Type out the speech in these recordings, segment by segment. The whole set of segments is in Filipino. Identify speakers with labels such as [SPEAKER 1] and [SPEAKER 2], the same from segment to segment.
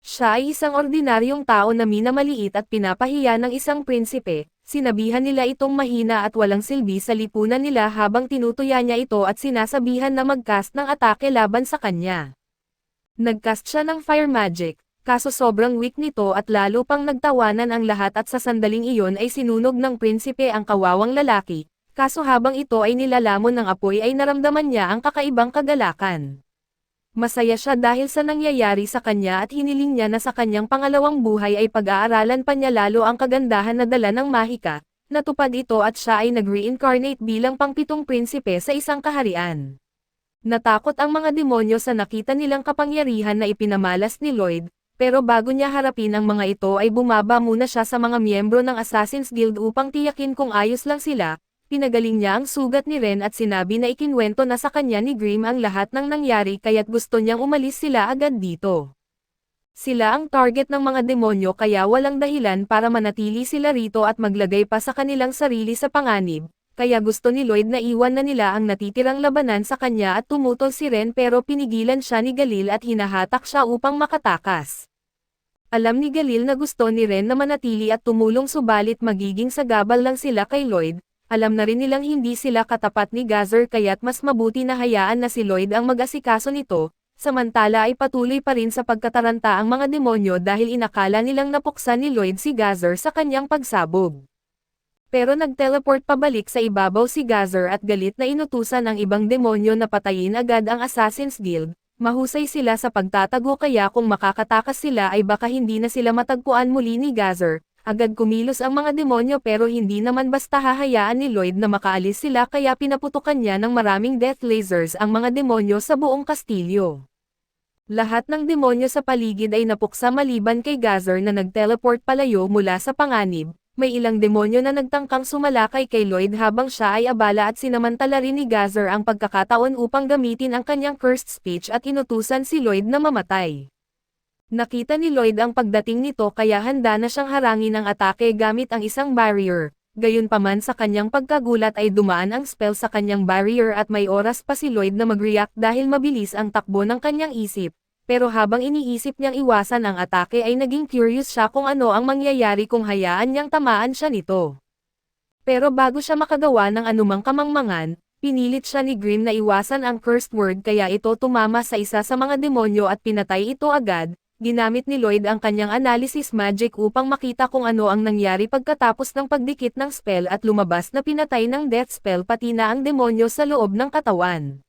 [SPEAKER 1] Siya ay isang ordinaryong tao na minamaliit at pinapahiya ng isang prinsipe, sinabihan nila itong mahina at walang silbi sa lipunan nila habang tinutuya niya ito at sinasabihan na mag-cast ng atake laban sa kanya. Nag-cast siya ng fire magic, kaso sobrang weak nito at lalo pang nagtawanan ang lahat at sa sandaling iyon ay sinunog ng prinsipe ang kawawang lalaki, kaso habang ito ay nilalamon ng apoy ay naramdaman niya ang kakaibang kagalakan. Masaya siya dahil sa nangyayari sa kanya at hiniling niya na sa kanyang pangalawang buhay ay pag-aaralan pa niya lalo ang kagandahan na dala ng mahika, natupad ito at siya ay nag-reincarnate bilang pangpitong prinsipe sa isang kaharian. Natakot ang mga demonyo sa nakita nilang kapangyarihan na ipinamalas ni Lloyd, pero bago niya harapin ang mga ito ay bumaba muna siya sa mga miyembro ng Assassin's Guild upang tiyakin kung ayos lang sila. Pinagaling niya ang sugat ni Ren at sinabi na ikinwento na sa kanya ni Grimm ang lahat ng nangyari kaya't gusto niyang umalis sila agad dito. Sila ang target ng mga demonyo kaya walang dahilan para manatili sila rito at maglagay pa sa kanilang sarili sa panganib, kaya gusto ni Lloyd na iwan na nila ang natitirang labanan sa kanya at tumutol si Ren pero pinigilan siya ni Galil at hinahatak siya upang makatakas. Alam ni Galil na gusto ni Ren na manatili at tumulong subalit magiging sagabal lang sila kay Lloyd. Alam na rin nilang hindi sila katapat ni Gazzer kaya't mas mabuti na hayaan na si Lloyd ang mag-asikaso nito, samantala ay patuloy pa rin sa pagkataranta ang mga demonyo dahil inakala nilang napuksan ni Lloyd si Gazzer sa kanyang pagsabog. Pero nag-teleport pabalik sa ibabaw si Gazzer at galit na inutusan ang ibang demonyo na patayin agad ang Assassin's Guild. Mahusay sila sa pagtatago kaya kung makakatakas sila ay baka hindi na sila matagpuan muli ni Gazzer. Agad kumilos ang mga demonyo pero hindi naman basta hahayaan ni Lloyd na makaalis sila kaya pinaputukan niya ng maraming death lasers ang mga demonyo sa buong kastilyo. Lahat ng demonyo sa paligid ay napuksa maliban kay Gazzer na nag-teleport palayo mula sa panganib. May ilang demonyo na nagtangkang sumalakay kay Lloyd habang siya ay abala at sinamantala rin ni Gazzer ang pagkakataon upang gamitin ang kanyang cursed speech at inutusan si Lloyd na mamatay. Nakita ni Lloyd ang pagdating nito kaya handa na siyang harangin ang atake gamit ang isang barrier. Gayunpaman sa kanyang pagkagulat ay dumaan ang spell sa kanyang barrier at may oras pa si Lloyd na mag-react dahil mabilis ang takbo ng kanyang isip. Pero habang iniisip niyang iwasan ang atake ay naging curious siya kung ano ang mangyayari kung hayaan niyang tamaan siya nito. Pero bago siya makagawa ng anumang kamangmangan, pinilit siya ni Grimm na iwasan ang cursed word kaya ito tumama sa isa sa mga demonyo at pinatay ito agad. Ginamit ni Lloyd ang kanyang analysis magic upang makita kung ano ang nangyari pagkatapos ng pagdikit ng spell at lumabas na pinatay ng death spell pati na ang demonyo sa loob ng katawan.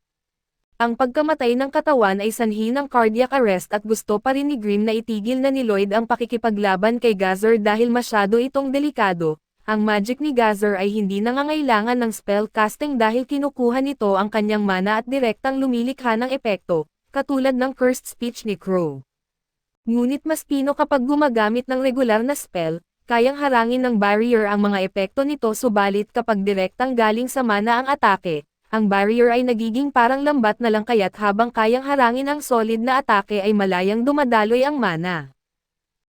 [SPEAKER 1] Ang pagkamatay ng katawan ay sanhi ng cardiac arrest at gusto pa rin ni Grimm na itigil na ni Lloyd ang pakikipaglaban kay Gazzer dahil masyado itong delikado. Ang magic ni Gazzer ay hindi nangangailangan ng spell casting dahil kinukuha nito ang kanyang mana at direktang lumilikha ng epekto, katulad ng cursed speech ni Crow. Ngunit mas pino kapag gumagamit ng regular na spell, kayang harangin ng barrier ang mga epekto nito subalit kapag direktang galing sa mana ang atake, ang barrier ay nagiging parang lambat na lang kaya't habang kayang harangin ang solid na atake ay malayang dumadaloy ang mana.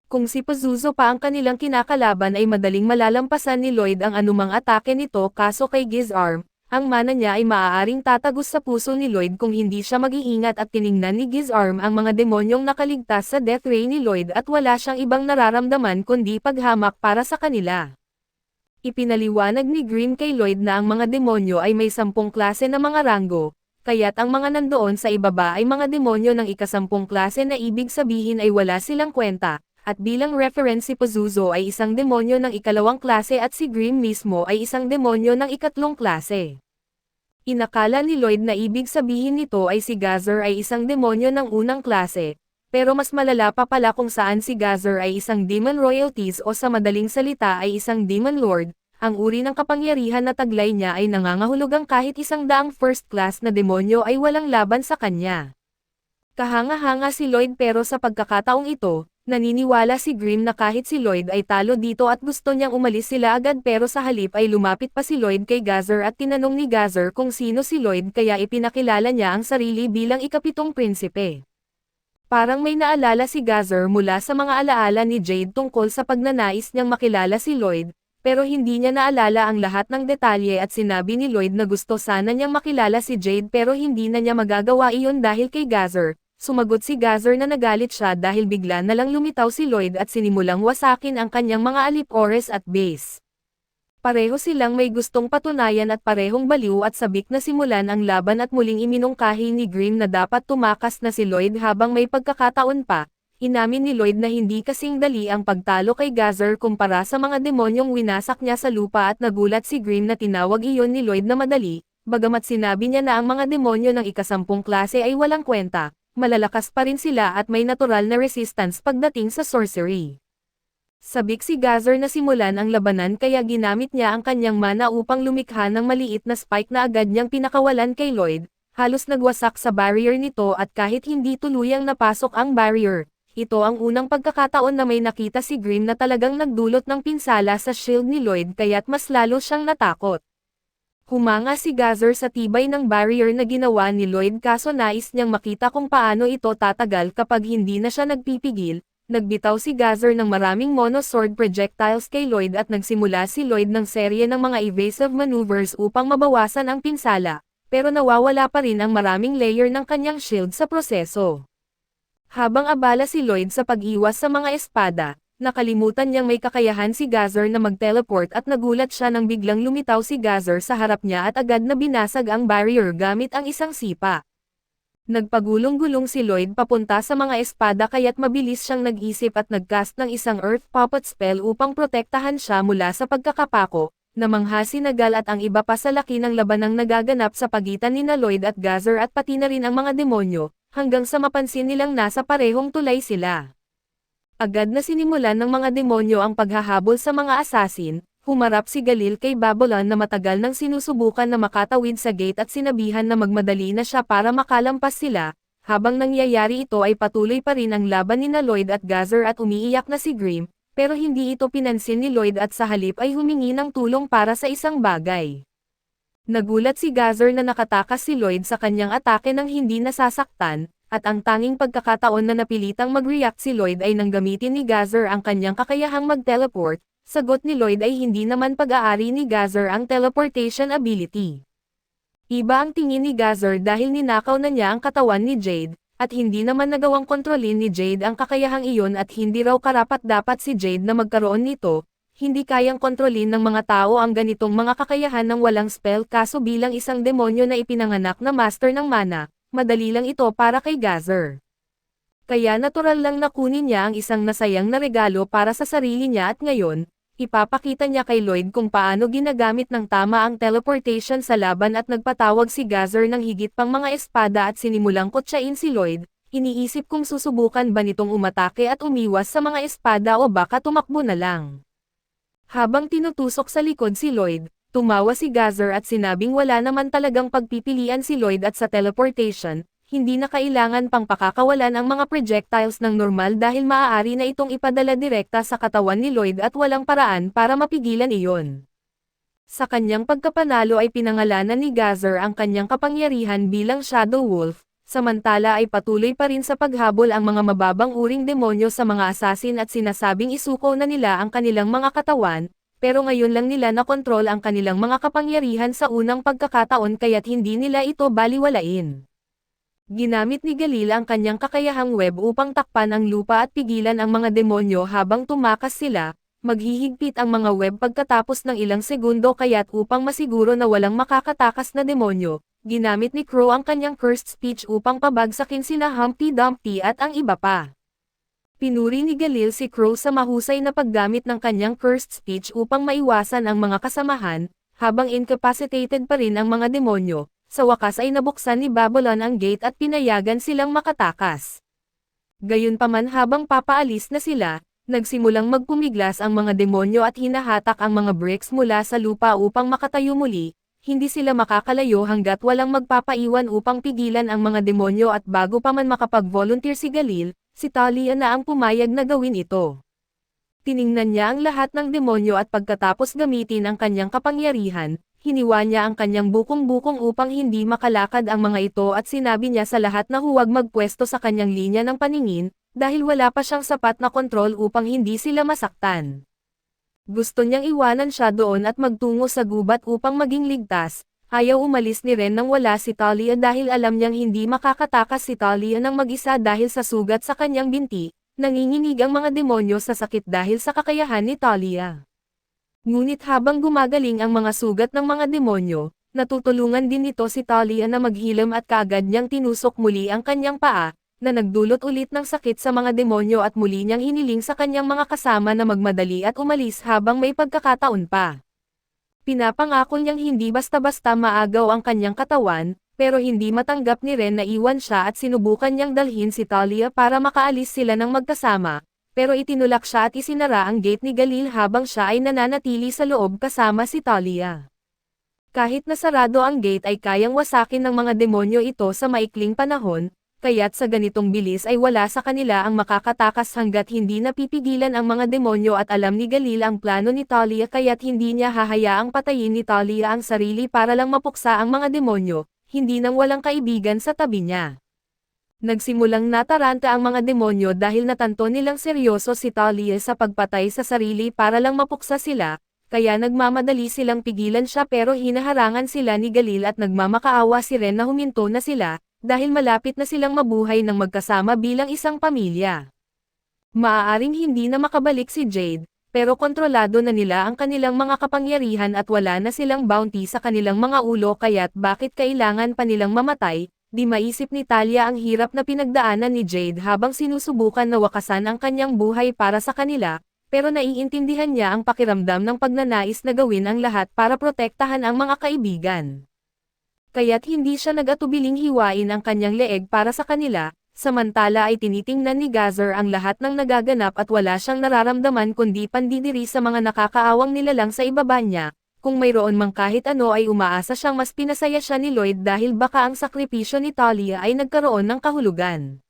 [SPEAKER 1] Kung si Pazuzu pa ang kanilang kinakalaban ay madaling malalampasan ni Lloyd ang anumang atake nito kaso kay Gizarm, ang mana niya ay maaaring tatagos sa puso ni Lloyd kung hindi siya mag-iingat at tiningnan ni Gizarm ang mga demonyong nakaligtas sa death ray ni Lloyd at wala siyang ibang nararamdaman kundi paghamak para sa kanila. Ipinaliwanag ni Grimm kay Lloyd na ang mga demonyo ay may 10 klase na mga ranggo, kaya't ang mga nandoon sa ibaba ay mga demonyo ng ika-10 klase na ibig sabihin ay wala silang kwenta. At bilang reference si Pazuzu ay isang demonyo ng ika-2 klase at si Grimm mismo ay isang demonyo ng ika-3 klase. Inakala ni Lloyd na ibig sabihin nito ay si Gazzer ay isang demonyo ng unang klase, pero mas malala pa pala kung saan si Gazzer ay isang demon royalties o sa madaling salita ay isang demon lord. Ang uri ng kapangyarihan na taglay niya ay nangangahulugang kahit 100 first class na demonyo ay walang laban sa kanya. Kahanga-hanga si Lloyd pero sa pagkakataong ito, naniniwala si Grimm na kahit si Lloyd ay talo dito at gusto niyang umalis sila agad pero sa halip ay lumapit pa si Lloyd kay Gazzer at tinanong ni Gazzer kung sino si Lloyd kaya ipinakilala niya ang sarili bilang ika-7 prinsipe. Parang may naalala si Gazzer mula sa mga alaala ni Jade tungkol sa pagnanais niyang makilala si Lloyd, pero hindi niya naalala ang lahat ng detalye at sinabi ni Lloyd na gusto sana niyang makilala si Jade pero hindi na niya magagawa iyon dahil kay Gazzer. Sumagot si Gazzer na nagalit siya dahil bigla na lang lumitaw si Lloyd at sinimulang wasakin ang kanyang mga alipores at base. Pareho silang may gustong patunayan at parehong baliw at sabik na simulan ang laban at muling iminungkahi ni Grimm na dapat tumakas na si Lloyd habang may pagkakataon pa. Inamin ni Lloyd na hindi kasing dali ang pagtalo kay Gazzer kumpara sa mga demonyong winasak niya sa lupa at nagulat si Grimm na tinawag iyon ni Lloyd na madali, bagamat sinabi niya na ang mga demonyo ng ikasampung klase ay walang kwenta, malalakas pa rin sila at may natural na resistance pagdating sa sorcery. Sabik si Gazzer na simulan ang labanan kaya ginamit niya ang kanyang mana upang lumikha ng maliit na spike na agad niyang pinakawalan kay Lloyd, halos nagwasak sa barrier nito at kahit hindi tuluyang napasok ang barrier, ito ang unang pagkakataon na may nakita si Grimm na talagang nagdulot ng pinsala sa shield ni Lloyd kaya't mas lalo siyang natakot. Humanga si Gazzer sa tibay ng barrier na ginawa ni Lloyd kaso nais niyang makita kung paano ito tatagal kapag hindi na siya nagpipigil. Nagbitaw si Gazzer ng maraming mono-sword projectiles kay Lloyd at nagsimula si Lloyd ng serye ng mga evasive maneuvers upang mabawasan ang pinsala, pero nawawala pa rin ang maraming layer ng kanyang shield sa proseso. Habang abala si Lloyd sa pag-iwas sa mga espada, nakalimutan niyang may kakayahan si Gazzer na mag-teleport at nagulat siya nang biglang lumitaw si Gazzer sa harap niya at agad na binasag ang barrier gamit ang isang sipa. Nagpagulong-gulong si Lloyd papunta sa mga espada kaya't mabilis siyang nag-isip at nag-cast ng isang Earth Puppet spell upang protektahan siya mula sa pagkakapako, namangha si Nagal at ang iba pa sa laki ng labanang nagaganap sa pagitan nina Lloyd at Gazzer at pati na rin ang mga demonyo, hanggang sa mapansin nilang nasa parehong tulay sila. Agad na sinimulan ng mga demonyo ang paghahabol sa mga assassin. Humarap si Galil kay Babylon na matagal nang sinusubukan na makatawid sa gate at sinabihan na magmadali na siya para makalampas sila, habang nangyayari ito ay patuloy pa rin ang laban nina Lloyd at Gazzer at umiiyak na si Grimm, pero hindi ito pinansin ni Lloyd at sa halip ay humingi ng tulong para sa isang bagay. Nagulat si Gazzer na nakatakas si Lloyd sa kanyang atake nang hindi nasasaktan, at ang tanging pagkakataon na napilitang mag-react si Lloyd ay nang gamitin ni Gazzer ang kanyang kakayahang mag-teleport. Sagot ni Lloyd ay hindi naman pag-aari ni Gazzer ang teleportation ability. Iba ang tingin ni Gazzer dahil ninakaw na niya ang katawan ni Jade, at hindi naman nagawang kontrolin ni Jade ang kakayahang iyon at hindi raw karapat-dapat si Jade na magkaroon nito, hindi kayang kontrolin ng mga tao ang ganitong mga kakayahan ng walang spell kaso bilang isang demonyo na ipinanganak na master ng mana, madali lang ito para kay Gazzer. Kaya natural lang na kunin niya ang isang nasayang na regalo para sa sarili niya at ngayon, ipapakita niya kay Lloyd kung paano ginagamit ng tama ang teleportation sa laban at nagpatawag si Gazzer ng higit pang mga espada at sinimulang kutsain si Lloyd, iniisip kung susubukan ba nitong umatake at umiwas sa mga espada o baka tumakbo na lang. Habang tinutusok sa likod si Lloyd, tumawa si Gazzer at sinabing wala naman talagang pagpipilian si Lloyd at sa teleportation, hindi na kailangan pang pakakawalan ang mga projectiles ng normal dahil maaari na itong ipadala direkta sa katawan ni Lloyd at walang paraan para mapigilan iyon. Sa kanyang pagkapanalo ay pinangalanan ni Gazzer ang kanyang kapangyarihan bilang Shadow Wolf, samantala ay patuloy pa rin sa paghabol ang mga mababang uring demonyo sa mga assassin at sinasabing isuko na nila ang kanilang mga katawan, pero ngayon lang nila nakontrol ang kanilang mga kapangyarihan sa unang pagkakataon kaya't hindi nila ito baliwalain. Ginamit ni Galil ang kanyang kakayahang web upang takpan ang lupa at pigilan ang mga demonyo habang tumakas sila, maghihigpit ang mga web pagkatapos ng ilang segundo kaya't upang masiguro na walang makakatakas na demonyo, ginamit ni Crow ang kanyang cursed speech upang pabagsakin sina Humpty Dumpty at ang iba pa. Pinuri ni Galil si Crow sa mahusay na paggamit ng kanyang cursed speech upang maiwasan ang mga kasamahan, habang incapacitated pa rin ang mga demonyo. Sa wakas ay nabuksan ni Babylon ang gate at pinayagan silang makatakas. Gayunpaman habang papaalis na sila, nagsimulang magpumiglas ang mga demonyo at hinahatak ang mga bricks mula sa lupa upang makatayo muli, hindi sila makakalayo hanggat walang magpapaiwan upang pigilan ang mga demonyo at bago pa man makapag-volunteer si Galil, si Talia na ang pumayag na gawin ito. Tiningnan niya ang lahat ng demonyo at pagkatapos gamitin ang kanyang kapangyarihan, hiniwa niya ang kanyang bukong-bukong upang hindi makalakad ang mga ito at sinabi niya sa lahat na huwag magpwesto sa kanyang linya ng paningin, dahil wala pa siyang sapat na kontrol upang hindi sila masaktan. Gusto niyang iwanan siya doon at magtungo sa gubat upang maging ligtas, Ayaw umalis ni Ren nang wala si Talia dahil alam niyang hindi makakatakas si Talia ng mag-isa dahil sa sugat sa kanyang binti, nanginginig ang mga demonyo sa sakit dahil sa kakayahan ni Talia. Ngunit habang gumagaling ang mga sugat ng mga demonyo, natutulungan din nito si Talia na maghilom at kaagad niyang tinusok muli ang kanyang paa, na nagdulot ulit ng sakit sa mga demonyo at muli niyang hiniling sa kanyang mga kasama na magmadali at umalis habang may pagkakataon pa. Pinapangako niyang hindi basta-basta maagaw ang kanyang katawan, pero hindi matanggap ni Ren na iwan siya at sinubukan niyang dalhin si Talia para makaalis sila ng magkasama, pero itinulak siya at isinara ang gate ni Galil habang siya ay nananatili sa loob kasama si Talia. Kahit nasarado ang gate ay kayang wasakin ng mga demonyo ito sa maikling panahon, kaya't sa ganitong bilis ay wala sa kanila ang makakatakas hanggat hindi napipigilan ang mga demonyo at alam ni Galil ang plano ni Talia kaya't hindi niya hahayaang patayin ni Talia ang sarili para lang mapuksa ang mga demonyo, hindi nang walang kaibigan sa tabi niya. Nagsimulang nataranta ang mga demonyo dahil natanto nilang seryoso si Talia sa pagpatay sa sarili para lang mapuksa sila, kaya nagmamadali silang pigilan siya pero hinaharangan sila ni Galil at nagmamakaawa si Ren na huminto na sila, dahil malapit na silang mabuhay ng magkasama bilang isang pamilya. Maaaring hindi na makabalik si Jade, pero kontrolado na nila ang kanilang mga kapangyarihan at wala na silang bounty sa kanilang mga ulo kaya't bakit kailangan pa nilang mamatay. Di maisip ni Talia ang hirap na pinagdaanan ni Jade habang sinusubukan na wakasan ang kanyang buhay para sa kanila, pero naiintindihan niya ang pakiramdam ng pagnanais na gawin ang lahat para protektahan ang mga kaibigan. Kaya't hindi siya nag-atubiling hiwain ang kanyang leeg para sa kanila, samantala ay tinitingnan ni Gazer ang lahat ng nagaganap at wala siyang nararamdaman kundi pandidiri sa mga nakakaawang nilalang sa ibaba niya. Kung mayroon mang kahit ano ay umaasa siyang mas pinasaya siya ni Lloyd dahil baka ang sakripisyo ni Talia ay nagkaroon ng kahulugan.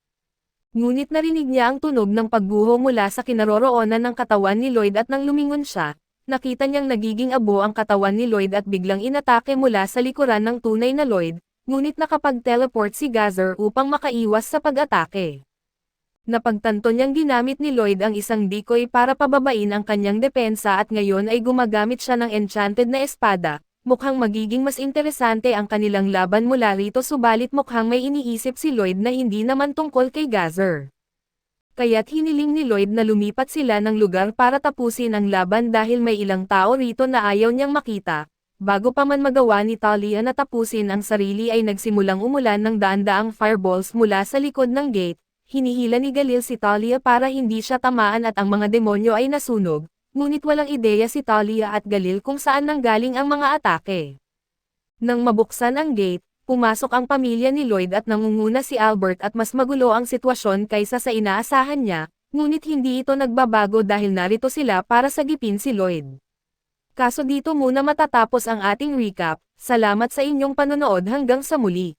[SPEAKER 1] Ngunit narinig niya ang tunog ng pagguho mula sa kinaroroonan ng katawan ni Lloyd at nang lumingon siya, nakita niyang nagiging abo ang katawan ni Lloyd at biglang inatake mula sa likuran ng tunay na Lloyd, ngunit nakapag-teleport si Gazer upang makaiwas sa pag-atake. Napagtanto niyang ginamit ni Lloyd ang isang decoy para pababain ang kanyang depensa at ngayon ay gumagamit siya ng enchanted na espada, mukhang magiging mas interesante ang kanilang laban mula rito subalit mukhang may iniisip si Lloyd na hindi naman tungkol kay Gazer. Kaya't hiniling ni Lloyd na lumipat sila ng lugar para tapusin ang laban dahil may ilang tao rito na ayaw niyang makita. Bago pa man magawa ni Talia na tapusin ang sarili ay nagsimulang umulan ng daan-daang fireballs mula sa likod ng gate. Hinihila ni Galil si Talia para hindi siya tamaan at ang mga demonyo ay nasunog, ngunit walang ideya si Talia at Galil kung saan nanggaling ang mga atake. Nang mabuksan ang gate, pumasok ang pamilya ni Lloyd at nangunguna si Albert at mas magulo ang sitwasyon kaysa sa inaasahan niya, ngunit hindi ito nagbabago dahil narito sila para sagipin si Lloyd. Kaso dito muna matatapos ang ating recap, salamat sa inyong panonood hanggang sa muli.